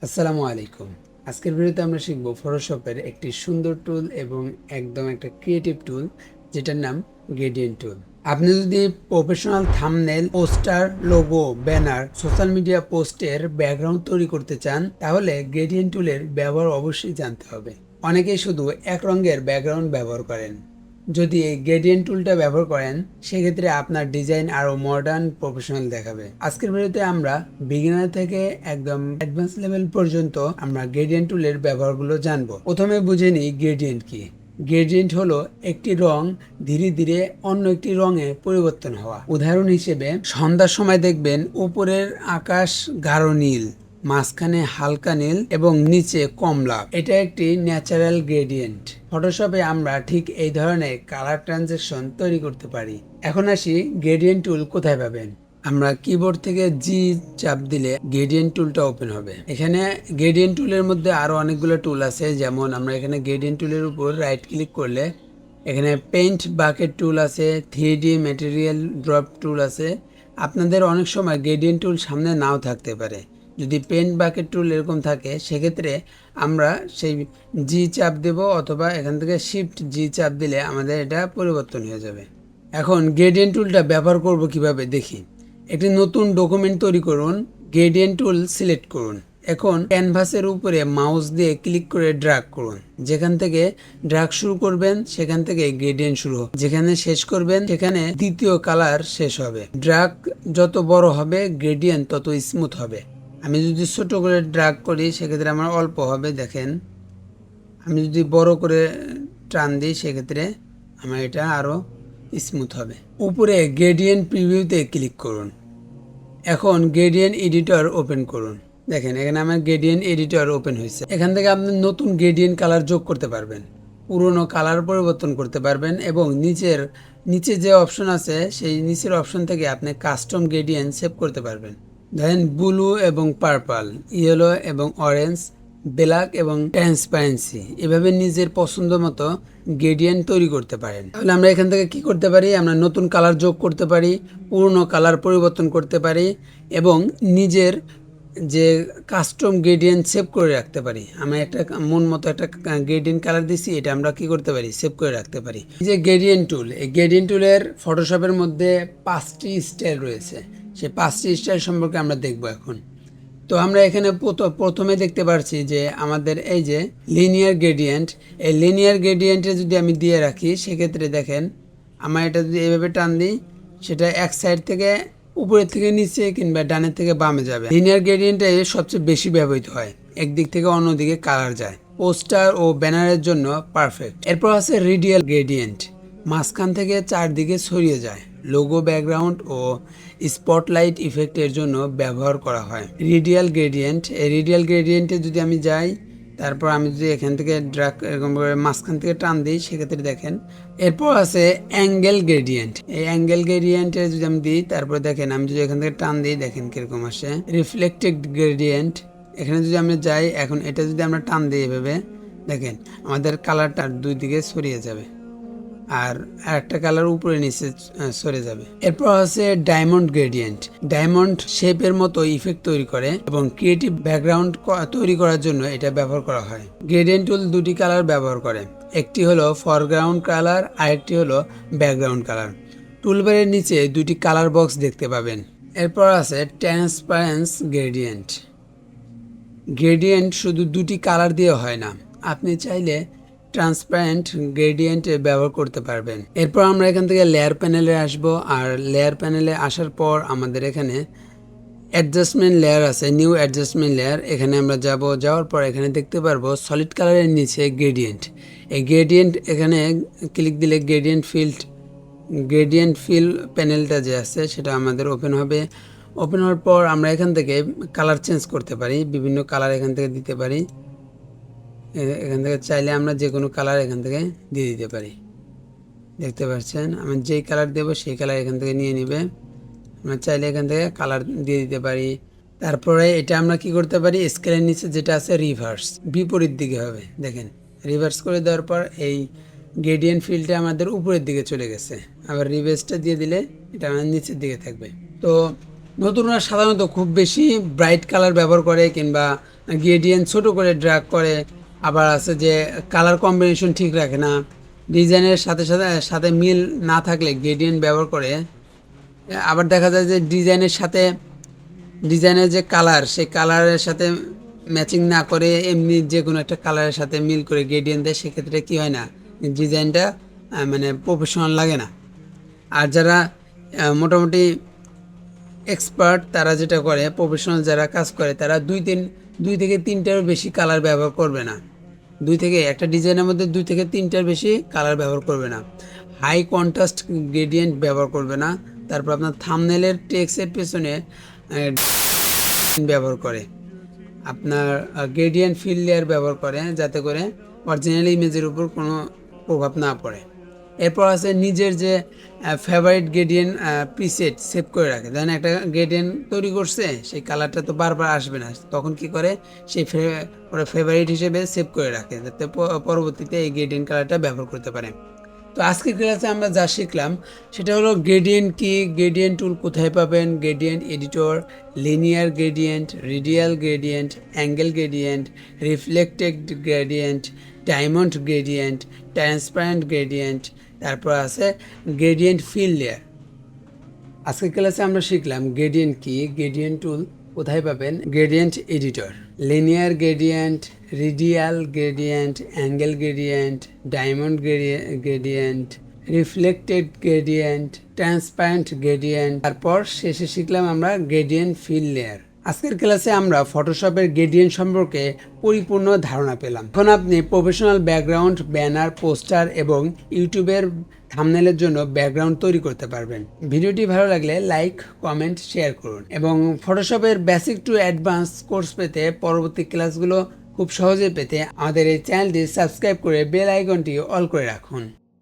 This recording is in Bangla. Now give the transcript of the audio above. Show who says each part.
Speaker 1: আসসালামু আলাইকুম। আজকের ভিডিওতে আমরা শিখব ফটোশপের একটি সুন্দর টুল এবং একদম একটা ক্রিয়েটিভ টুল যেটার নাম গ্রেডিয়েন্ট টুল। আপনি যদি professional thumbnail, poster, logo, banner, social media পোস্টের ব্যাকগ্রাউন্ড তৈরি করতে চান তাহলে গ্রেডিয়েন্ট টুলের ব্যবহার অবশ্যই জানতে হবে। অনেকেই শুধু এক রঙের ব্যাকগ্রাউন্ড ব্যবহার করেন। যদি এই গ্রেডিয়েন্ট টুলটা ব্যবহার করেন সেক্ষেত্রে আপনার ডিজাইন আরো মডার্ন প্রফেশনাল দেখাবে। আজকের ভিডিওতে আমরা বিগিনার থেকে একদম অ্যাডভান্স লেভেল পর্যন্ত আমরা গ্রেডিয়েন্ট টুলের ব্যবহারগুলো জানবো। প্রথমে বুঝে নিই গ্রেডিয়েন্ট কি। গ্রেডিয়েন্ট হলো একটি রং ধীরে ধীরে অন্য একটি রঙে পরিবর্তন হওয়া। উদাহরণ হিসেবে সন্ধ্যার সময় দেখবেন উপরের আকাশ গাঢ় নীল, মাঝখানে হালকা নীল এবং নিচে কমলা। এটা একটি ন্যাচারাল গ্রেডিয়েন্ট। ফটোশপে আমরা ঠিক এই ধরনের কালার ট্রানজেকশন তৈরি করতে পারি। এখন আসি গ্রেডিয়েন্ট টুল কোথায় পাবেন। আমরা কিবোর্ড থেকে জি চাপ দিলে গ্রেডিয়েন্ট টুলটা ওপেন হবে। এখানে গ্রেডিয়েন্ট টুলের মধ্যে আরো অনেকগুলো টুল আছে, যেমন আমরা এখানে গ্রেডিয়েন্ট টুলের উপর রাইট ক্লিক করলে এখানে পেইন্ট বাকেট টুল আছে, 3D ম্যাটেরিয়াল ড্রপ টুল আছে। আপনাদের অনেক সময় গ্রেডিয়েন্ট টুল সামনে নাও থাকতে পারে। যদি পেন বাকেট টুল এরকম থাকে সেক্ষেত্রে আমরা সেই জি চাপ দেব অথবা এখান থেকে শিফট জি চাপ দিলে আমাদের এটা পরিবর্তন হয়ে যাবে। এখন গ্রেডিয়েন্ট টুলটা ব্যবহার করব কিভাবে দেখি। একটি নতুন ডকুমেন্ট তৈরি করুন, গ্রেডিয়েন্ট টুল সিলেক্ট করুন। এখন ক্যানভাসের উপরে মাউস দিয়ে ক্লিক করে ড্র্যাগ করুন। যেখান থেকে ড্র্যাগ শুরু করবেন সেখান থেকে গ্রেডিয়েন্ট শুরু হবে, যেখানে শেষ করবেন সেখানে দ্বিতীয় কালার শেষ হবে। ড্র্যাগ যত বড় হবে গ্রেডিয়েন্ট তত স্মুথ হবে। আমি যদি ছোট করে ড্র্যাগ করি সেক্ষেত্রে আমার অল্প হবে, দেখেন। আমি যদি বড় করে টান দিই সেক্ষেত্রে আমার এটা আরও স্মুথ হবে। উপরে গ্রেডিয়েন্ট প্রিভিউতে ক্লিক করুন। এখন গ্রেডিয়েন্ট এডিটর ওপেন করুন। দেখেন এখানে আমার গ্রেডিয়েন্ট এডিটর ওপেন হয়েছে। এখান থেকে আপনি নতুন গ্রেডিয়েন্ট কালার যোগ করতে পারবেন, পুরনো কালার পরিবর্তন করতে পারবেন এবং নিচে যে অপশন আছে সেই নিচের অপশন থেকে আপনি কাস্টম গ্রেডিয়েন্ট সেভ করতে পারবেন। ধরেন ব্লু এবং পার্পল, ইয়েলো এবং অরেঞ্জ, ব্ল্যাক এবং ট্রান্সপারেন্সি, এভাবে নিজের পছন্দ মতো গ্রেডিয়েন্ট তৈরি করতে পারেন। তাহলে আমরা এখান থেকে কি করতে পারি, আমরা নতুন কালার যোগ করতে পারি, পুরনো কালার পরিবর্তন করতে পারি এবং নিজের যে কাস্টম গ্রেডিয়েন্ট সেভ করে রাখতে পারি। আমি একটা মন মতো একটা গ্রেডিয়েন্ট কালার দিছি, এটা আমরা কি করতে পারি, সেভ করে রাখতে পারি। এই যে গ্রেডিয়েন্ট টুল, এই গ্রেডিয়েন্ট টুলের ফটোশপের মধ্যে 5টি স্টাইল রয়েছে। সেই 5টি স্টাইল সম্পর্কে আমরা দেখব এখন। তো আমরা এখানে প্রথমে দেখতে পাচ্ছি যে আমাদের এই যে লিনিয়ার গ্রেডিয়েন্ট, এই লিনিয়ার গ্রেডিয়েন্টে যদি আমি দিয়ে রাখি সেক্ষেত্রে দেখেন আমার এটা যদি এইভাবে টান দিই সেটা এক সাইড থেকে উপরের থেকে নিচে কিংবা ডানের থেকে বামে যাবে। লিনিয়ার গ্রেডিয়েন্টে সবচেয়ে বেশি ব্যবহৃত হয়, একদিক থেকে অন্যদিকে কালার যায়। পোস্টার ও ব্যানারের জন্য পারফেক্ট। এরপর আছে রেডিয়াল গ্রেডিয়েন্ট, মাঝখান থেকে চারদিকে ছড়িয়ে যায়। লোগো, ব্যাকগ্রাউন্ড ও স্পটলাইট ইফেক্টের জন্য ব্যবহার করা হয়। রেডিয়াল গ্রেডিয়েন্ট, এই রেডিয়াল গ্রেডিয়েন্টে যদি আমি যাই, তারপর আমি যদি এখান থেকে ড্র্যাগ এরকম করে মাঝখান থেকে টান দিই সেক্ষেত্রে দেখেন। এরপর আছে অ্যাঙ্গেল গ্রেডিয়েন্ট, এই অ্যাঙ্গেল গ্রেডিয়েন্টে যদি আমি দিই তারপর দেখেন আমি যদি এখান থেকে টান দিই দেখেন কিরকম আসে। রিফ্লেক্টেড গ্রেডিয়েন্ট, এখানে যদি আমরা যাই, এখন এটা যদি আমরা টান দিই এভাবে দেখেন আমাদের কালারটা দুই দিকে ছড়িয়ে যাবে আর একটা কালার উপরে নিচে সরে যাবে। এরপর আছে ডায়মন্ড গ্রেডিয়েন্ট, ডায়মন্ড শেপের মতো ইফেক্ট তৈরি করে এবং ক্রিয়েটিভ ব্যাকগ্রাউন্ড তৈরি করার জন্য এটা ব্যবহার করা হয়। গ্রেডিয়েন্ট টুল দুটি কালার ব্যবহার করে, একটি হলো ফরগ্রাউন্ড কালার আর একটি হলো ব্যাকগ্রাউন্ড কালার। টুলবারের নিচে দুটি কালার বক্স দেখতে পাবেন। এরপর আছে ট্রান্সপারেন্স গ্রেডিয়েন্ট, গ্রেডিয়েন্ট শুধু দুটি কালার দিয়ে হয় না, আপনি চাইলে ট্রান্সপারেন্ট গ্রেডিয়েন্ট ব্যবহার করতে পারবেন। এরপর আমরা এখান থেকে লেয়ার প্যানেলে আসব, আর লেয়ার প্যানেলে আসার পর আমাদের এখানে অ্যাডজাস্টমেন্ট লেয়ার আছে, নিউ অ্যাডজাস্টমেন্ট লেয়ার। এখানে আমরা যাওয়ার পর এখানে দেখতে পারবো সলিড কালারের নিচে গ্রেডিয়েন্ট। এই গ্রেডিয়েন্ট এখানে ক্লিক দিলে গ্রেডিয়েন্ট ফিল প্যানেলটা যে আছে সেটা আমাদের ওপেন হবে। ওপেন হওয়ার পর আমরা এখান থেকে কালার চেঞ্জ করতে পারি, বিভিন্ন কালার এখান থেকে দিতে পারি। এখান থেকে চাইলে আমরা যে কোনো কালার এখান থেকে দিয়ে দিতে পারি। দেখতে পাচ্ছেন আমি যেই কালার দেব সেই কালার এখান থেকে নিয়ে নেবে। আমরা চাইলে এখান থেকে কালার দিয়ে দিতে পারি। তারপরে এটা আমরা কি করতে পারি, স্কেলের নিচে যেটা আছে রিভার্স, বিপরীত দিকে হবে। দেখেন রিভার্স করে দেওয়ার পর এই গ্রেডিয়েন্ট ফিল্ডটা আমাদের উপরের দিকে চলে গেছে। আবার রিভার্সটা দিয়ে দিলে এটা আমাদের নিচের দিকে থাকবে। তো নতুনরা সাধারণত খুব বেশি ব্রাইট কালার ব্যবহার করে কিংবা গ্রেডিয়েন্ট ছোট করে ড্র্যাগ করে, আবার আছে যে কালার কম্বিনেশন ঠিক রাখে না, ডিজাইনের সাথে সাথে সাথে মিল না থাকলে গ্রেডিয়েন্ট ব্যবহার করে। আবার দেখা যায় যে ডিজাইনের যে কালার, সেই কালারের সাথে ম্যাচিং না করে এমনি যে কোনো একটা কালারের সাথে মিল করে গ্রেডিয়েন্ট দেয়, সেক্ষেত্রে কী হয় না, ডিজাইনটা মানে প্রফেশনাল লাগে না। আর যারা মোটামুটি এক্সপার্ট, তারা যেটা করে, প্রফেশনাল যারা কাজ করে, তারা দুই থেকে তিনটার বেশি কালার ব্যবহার করবে না। একটা ডিজাইনের মধ্যে 2 থেকে 3টার বেশি কালার ব্যবহার করবে না। হাই কন্ট্রাস্ট গ্রেডিয়েন্ট ব্যবহার করবে না। তারপর আপনার থাম্বনেলের টেক্সটের পেছনে ব্যবহার করে, আপনার গ্রেডিয়েন্ট ফিল লেয়ার ব্যবহার করে, যাতে করে অরিজিনাল ইমেজের উপর কোনো প্রভাব না পড়ে। এরপর আছে নিজের যে ফেভারিট গ্রেডিয়েন্ট প্রিসেট সেভ করে রাখে। ধরেন একটা গ্রেডিয়েন্ট তৈরি করছে, সেই কালারটা তো বারবার আসবে না, তখন কি করে, সেই ওরা ফেভারিট হিসেবে সেভ করে রাখে, যাতে পরবর্তীতে এই গ্রেডিয়েন্ট কালারটা ব্যবহার করতে পারে। তো আজকের ক্লাসে আমরা যা শিখলাম সেটা হলো গ্রেডিয়েন্ট কি, গ্রেডিয়েন্ট টুল কোথায় পাবেন, gradient editor, linear gradient, radial gradient, angle gradient, reflected gradient, diamond gradient, transparent gradient, তারপর আছে গ্রেডিয়েন্ট ফিল লেয়ার। আজকের ক্লাসে আমরা শিখলাম গ্রেডিয়েন্ট কি, গ্রেডিয়েন্ট টুল কোথায় পাবেন, gradient editor, linear gradient, radial gradient, angle gradient, diamond gradient, reflected gradient, transparent gradient, তারপর শেষে শিখলাম আমরা গ্রেডিয়েন্ট ফিল লেয়ার। আজকের ক্লাসে আমরা ফটোশপের গ্রেডিয়েন্ট সম্পর্কে পরিপূর্ণ ধারণা পেলাম। এখন আপনি প্রফেশনাল ব্যাকগ্রাউন্ড, ব্যানার, পোস্টার এবং ইউটিউবের থাম্বনেলের জন্য ব্যাকগ্রাউন্ড তৈরি করতে পারবেন। ভিডিওটি ভালো লাগলে লাইক, কমেন্ট, শেয়ার করুন এবং ফটোশপের বেসিক টু অ্যাডভান্স কোর্স পেতে, পরবর্তী ক্লাসগুলো খুব সহজে পেতে আমাদের এই চ্যানেলটি সাবস্ক্রাইব করে বেল আইকনটি অল করে রাখুন।